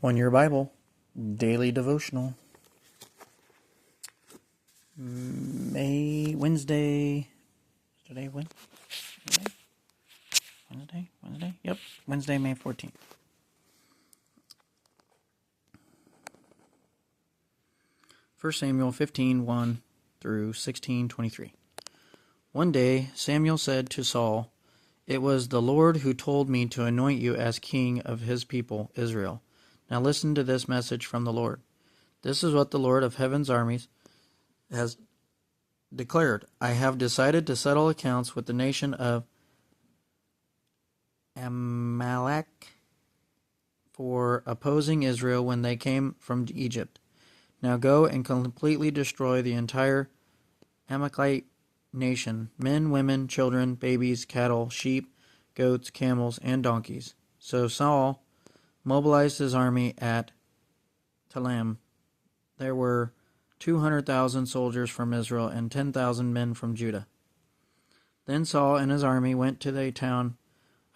1 Year Bible, Daily Devotional, Wednesday. Today, Wednesday? Yep, Wednesday, May 14th. First Samuel 15:1 through 16:23. One day Samuel said to Saul, "It was the Lord who told me to anoint you as king of his people, Israel. Now listen to this message from the Lord. This is what the Lord of heaven's armies has declared. I have decided to settle accounts with the nation of Amalek for opposing Israel when they came from Egypt. Now go and completely destroy the entire Amalekite nation, men, women, children, babies, cattle, sheep, goats, camels, and donkeys." So Saul mobilized his army at Telaim. There were 200,000 soldiers from Israel and 10,000 men from Judah. Then Saul and his army went to the town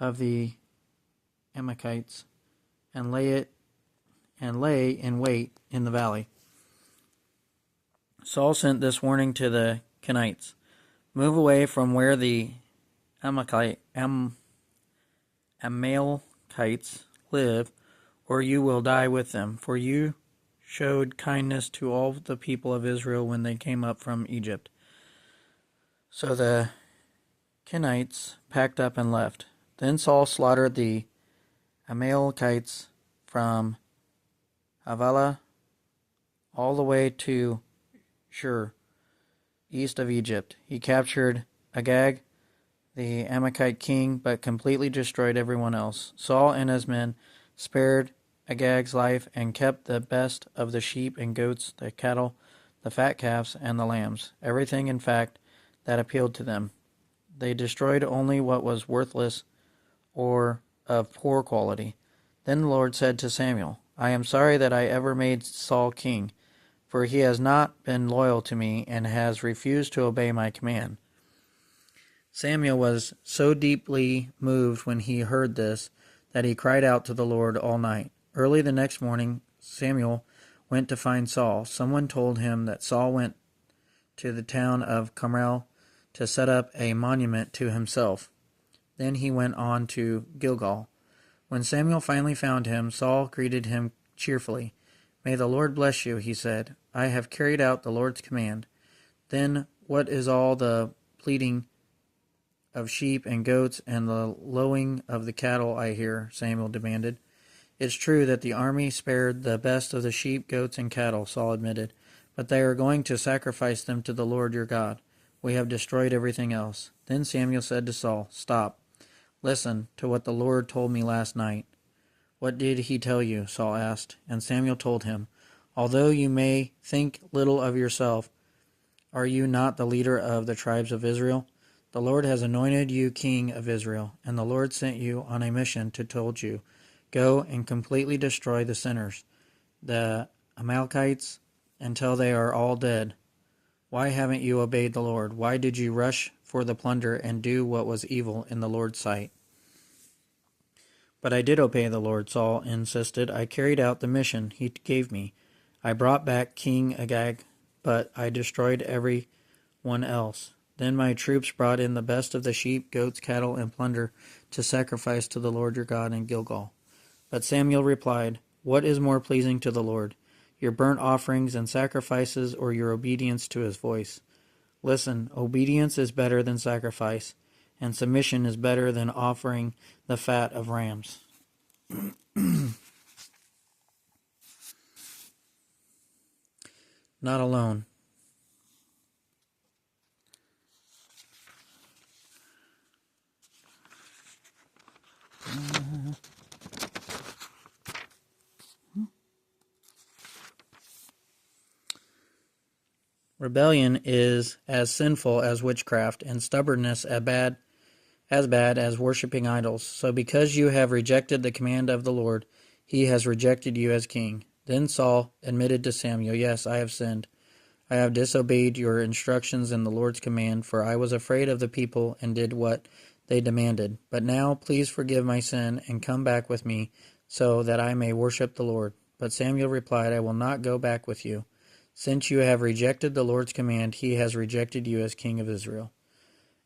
of the Amalekites and lay in wait in the valley. Saul sent this warning to the Kenites: "Move away from where the Amalekites live, or you will die with them, for you showed kindness to all the people of Israel when they came up from Egypt." So the Kenites packed up and left. Then Saul slaughtered the Amalekites from Havilah all the way to Shur, east of Egypt. He captured Agag, the Amalekite king, but completely destroyed everyone else. Saul and his men spared Agag's life and kept the best of the sheep and goats, the cattle, the fat calves, and the lambs, everything, in fact, that appealed to them. They destroyed only what was worthless or of poor quality. Then the Lord said to Samuel, "I am sorry that I ever made Saul king, for he has not been loyal to me and has refused to obey my command." Samuel was so deeply moved when he heard this that he cried out to the Lord all night. Early the next morning, Samuel went to find Saul. Someone told him that Saul went to the town of Carmel to set up a monument to himself. Then he went on to Gilgal. When Samuel finally found him, Saul greeted him cheerfully. "May the Lord bless you," he said. "I have carried out the Lord's command." "Then what is all the bleating of sheep and goats and the lowing of the cattle I hear?" Samuel demanded. "It's true that the army spared the best of the sheep, goats, and cattle," Saul admitted, "but they are going to sacrifice them to the Lord your God. We have destroyed everything else." Then Samuel said to Saul, "Stop. Listen to what the Lord told me last night." "What did he tell you?" Saul asked. And Samuel told him, "Although you may think little of yourself, are you not the leader of the tribes of Israel? The Lord has anointed you king of Israel, and the Lord sent you on a mission to told you, 'Go and completely destroy the sinners, the Amalekites, until they are all dead.' Why haven't you obeyed the Lord? Why did you rush for the plunder and do what was evil in the Lord's sight?" "But I did obey the Lord," Saul insisted. "I carried out the mission he gave me. I brought back King Agag, but I destroyed every one else. Then my troops brought in the best of the sheep, goats, cattle, and plunder to sacrifice to the Lord your God in Gilgal." But Samuel replied, "What is more pleasing to the Lord, your burnt offerings and sacrifices, or your obedience to his voice? Listen, obedience is better than sacrifice, and submission is better than offering the fat of rams." Not alone. Rebellion is as sinful as witchcraft, and stubbornness as bad as worshipping idols. So because you have rejected the command of the Lord, he has rejected you as king. Then Saul admitted to Samuel, "Yes, I have sinned. I have disobeyed your instructions and the Lord's command, for I was afraid of the people and did what they demanded. But now please forgive my sin and come back with me so that I may worship the Lord. But Samuel replied, I will not go back with you. Since you have rejected the Lord's command, he has rejected you as king of Israel.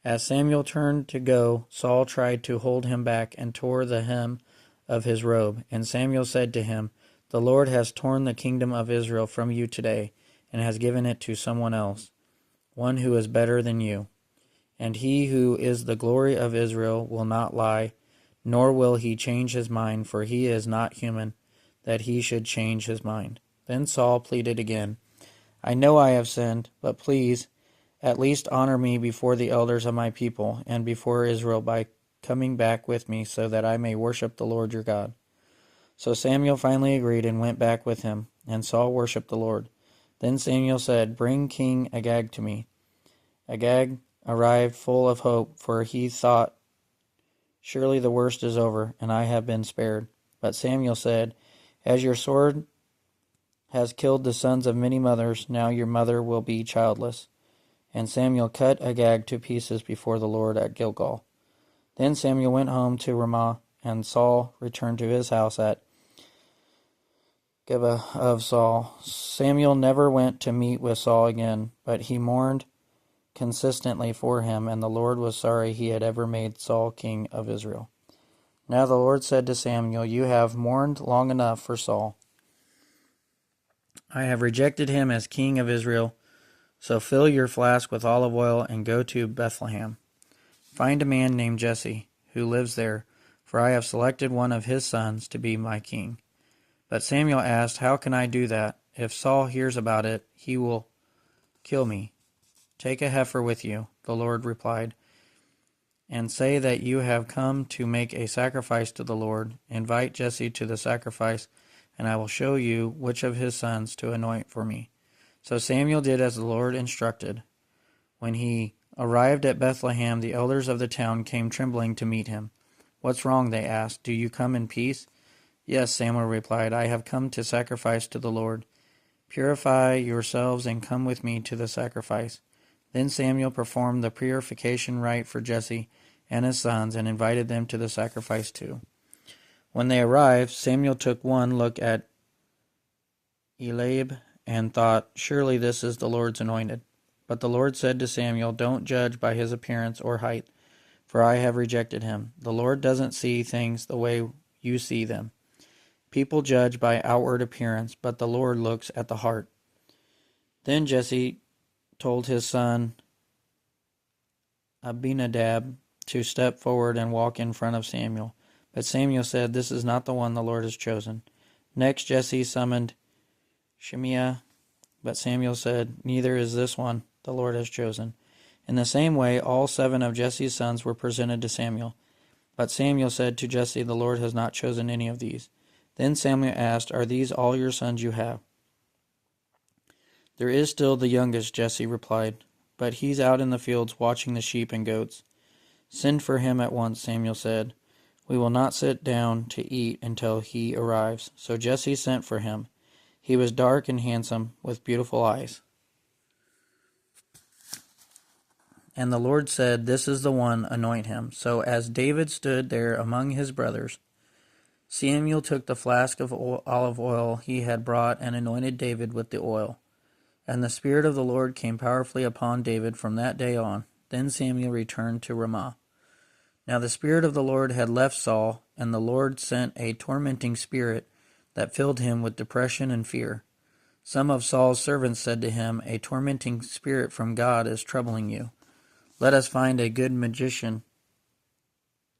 As Samuel turned to go, Saul tried to hold him back and tore the hem of his robe. And Samuel said to him, The Lord has torn the kingdom of Israel from you today, and has given it to someone else, one who is better than you. And he who is the glory of Israel will not lie, nor will he change his mind, for he is not human, that he should change his mind. Then Saul pleaded again, I know I have sinned, but please, at least honor me before the elders of my people and before Israel by coming back with me, so that I may worship the Lord your God. So Samuel finally agreed and went back with him, and Saul worshipped the Lord. Then Samuel said, Bring King Agag to me. Agag arrived full of hope, for he thought, Surely the worst is over, and I have been spared. But Samuel said, As your sword has killed the sons of many mothers, now your mother will be childless. And Samuel cut Agag to pieces before the Lord at Gilgal. Then Samuel went home to Ramah, and Saul returned to his house at Gibeah of Saul. Samuel never went to meet with Saul again, but he mourned consistently for him, and the Lord was sorry he had ever made Saul king of Israel. Now the Lord said to Samuel, You have mourned long enough for Saul. I have rejected him as king of Israel, so fill your flask with olive oil and go to Bethlehem. Find a man named Jesse, who lives there, for I have selected one of his sons to be my king. But Samuel asked, How can I do that? If Saul hears about it, he will kill me. Take a heifer with you, the Lord replied, and say that you have come to make a sacrifice to the Lord. Invite Jesse to the sacrifice, and I will show you which of his sons to anoint for me. So Samuel did as the Lord instructed. When he arrived at Bethlehem, the elders of the town came trembling to meet him. What's wrong? They asked. Do you come in peace? Yes, Samuel replied. I have come to sacrifice to the Lord. Purify yourselves and come with me to the sacrifice. Then Samuel performed the purification rite for Jesse and his sons and invited them to the sacrifice too. When they arrived, Samuel took one look at Eliab and thought, Surely this is the Lord's anointed. But the Lord said to Samuel, Don't judge by his appearance or height, for I have rejected him. The Lord doesn't see things the way you see them. People judge by outward appearance, but the Lord looks at the heart. Then Jesse told his son Abinadab to step forward and walk in front of Samuel. But Samuel said, This is not the one the Lord has chosen. Next Jesse summoned Shemiah, but Samuel said, Neither is this one the Lord has chosen. In the same way, all 7 of Jesse's sons were presented to Samuel. But Samuel said to Jesse, The Lord has not chosen any of these. Then Samuel asked, Are these all your sons you have? There is still the youngest, Jesse replied, but he's out in the fields watching the sheep and goats. Send for him at once, Samuel said. We will not sit down to eat until he arrives. So Jesse sent for him. He was dark and handsome, with beautiful eyes. And the Lord said, This is the one, anoint him. So as David stood there among his brothers, Samuel took the flask of olive oil he had brought and anointed David with the oil. And the Spirit of the Lord came powerfully upon David from that day on. Then Samuel returned to Ramah. Now the Spirit of the Lord had left Saul, and the Lord sent a tormenting spirit that filled him with depression and fear. Some of Saul's servants said to him, A tormenting spirit from God is troubling you. Let us find a good musician,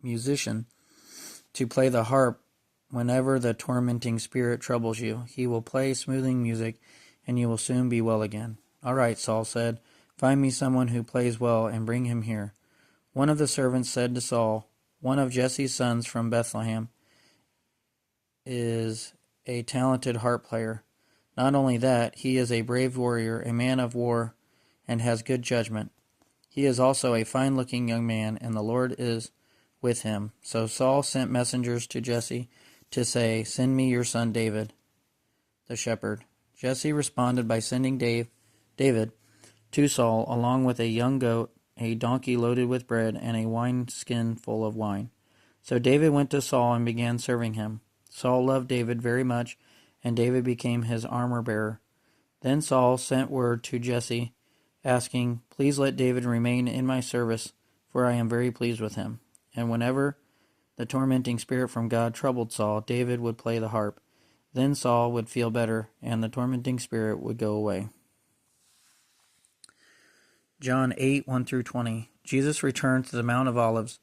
to play the harp whenever the tormenting spirit troubles you. He will play smoothing music, and you will soon be well again. All right, Saul said, Find me someone who plays well and bring him here. One of the servants said to Saul, One of Jesse's sons from Bethlehem is a talented harp player. Not only that, he is a brave warrior, a man of war, and has good judgment. He is also a fine-looking young man, and the Lord is with him. So Saul sent messengers to Jesse to say, Send me your son David, the shepherd. Jesse responded by sending David to Saul, along with a young goat, a donkey loaded with bread, and a wineskin full of wine. So David went to Saul and began serving him. Saul loved David very much, and David became his armor-bearer. Then Saul sent word to Jesse, asking, "Please let David remain in my service, for I am very pleased with him." And whenever the tormenting spirit from God troubled Saul, David would play the harp. Then Saul would feel better, and the tormenting spirit would go away. John 8, 1-20. Jesus returned to the Mount of Olives,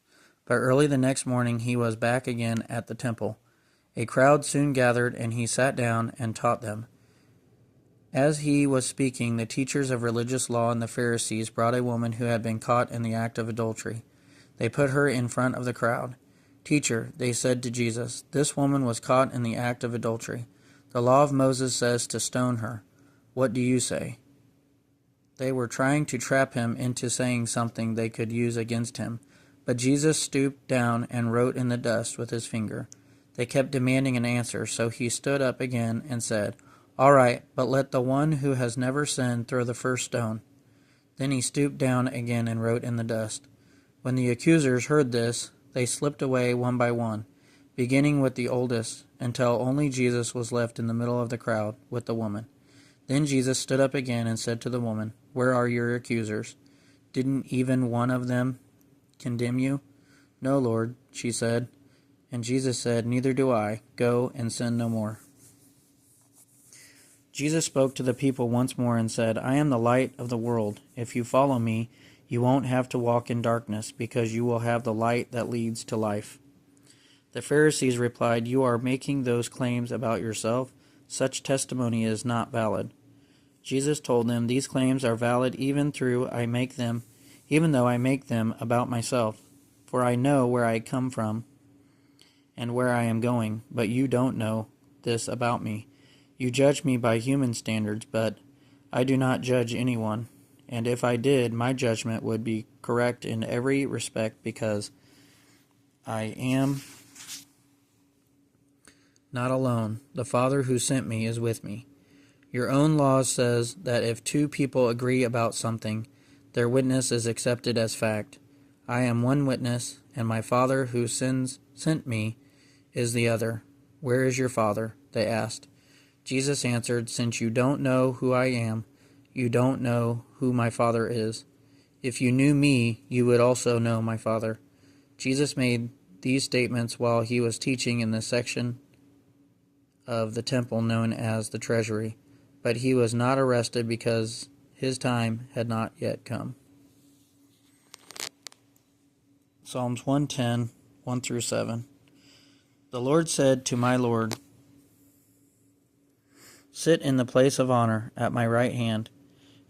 but early the next morning he was back again at the temple. A crowd soon gathered, and he sat down and taught them. As he was speaking, the teachers of religious law and the Pharisees brought a woman who had been caught in the act of adultery. They put her in front of the crowd. "Teacher," they said to Jesus, "this woman was caught in the act of adultery. The law of Moses says to stone her. What do you say?" They were trying to trap him into saying something they could use against him, but Jesus stooped down and wrote in the dust with his finger. They kept demanding an answer, so he stood up again and said, "All right, but let the one who has never sinned throw the first stone." Then he stooped down again and wrote in the dust. When the accusers heard this, they slipped away one by one, beginning with the oldest, until only Jesus was left in the middle of the crowd with the woman. Then Jesus stood up again and said to the woman, "Where are your accusers? Didn't even one of them condemn you?" "No, Lord," she said. And Jesus said, "Neither do I. Go and sin no more." Jesus spoke to the people once more and said, "I am the light of the world. If you follow me, you won't have to walk in darkness, because you will have the light that leads to life." The Pharisees replied, "You are making those claims about yourself. Such testimony is not valid." Jesus told them, "These claims are valid even though I make them about myself. For I know where I come from and where I am going, but you don't know this about me. You judge me by human standards, but I do not judge anyone. And if I did, my judgment would be correct in every respect, because I am not alone. The Father who sent me is with me. Your own law says that if two people agree about something, their witness is accepted as fact. I am one witness, and my Father who sent me is the other. Where is your Father?" they asked. Jesus answered, "Since you don't know who I am, you don't know who my Father is. If you knew me, you would also know my Father." Jesus made these statements while he was teaching in the section of the temple known as the treasury, but he was not arrested because his time had not yet come. Psalms 110, 1-7. The Lord said to my Lord, "Sit in the place of honor at my right hand,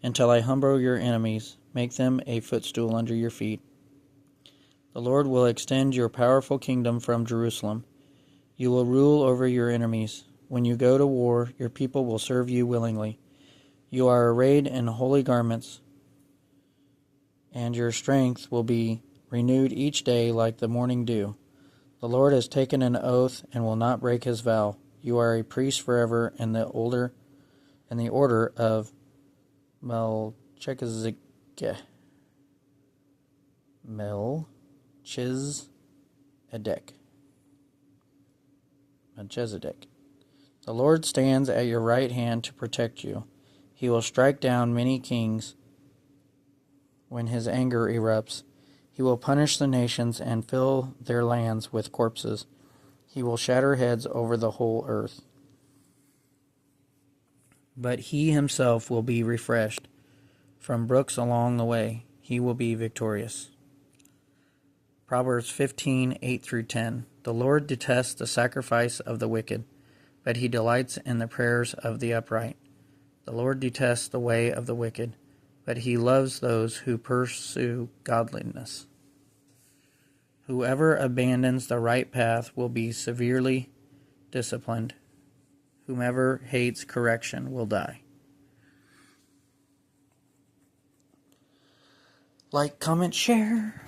until I humble your enemies, make them a footstool under your feet." The Lord will extend your powerful kingdom from Jerusalem. You will rule over your enemies. When you go to war, your people will serve you willingly. You are arrayed in holy garments, and your strength will be renewed each day like the morning dew. The Lord has taken an oath and will not break his vow. You are a priest forever in the order of Melchizedek. The Lord stands at your right hand to protect you. He will strike down many kings when his anger erupts. He will punish the nations and fill their lands with corpses. He will shatter heads over the whole earth. But he himself will be refreshed. From brooks along the way, he will be victorious. Proverbs 15, 8-10. The Lord detests the sacrifice of the wicked, but he delights in the prayers of the upright. The Lord detests the way of the wicked, but he loves those who pursue godliness. Whoever abandons the right path will be severely disciplined. Whomever hates correction will die. Like, comment, share.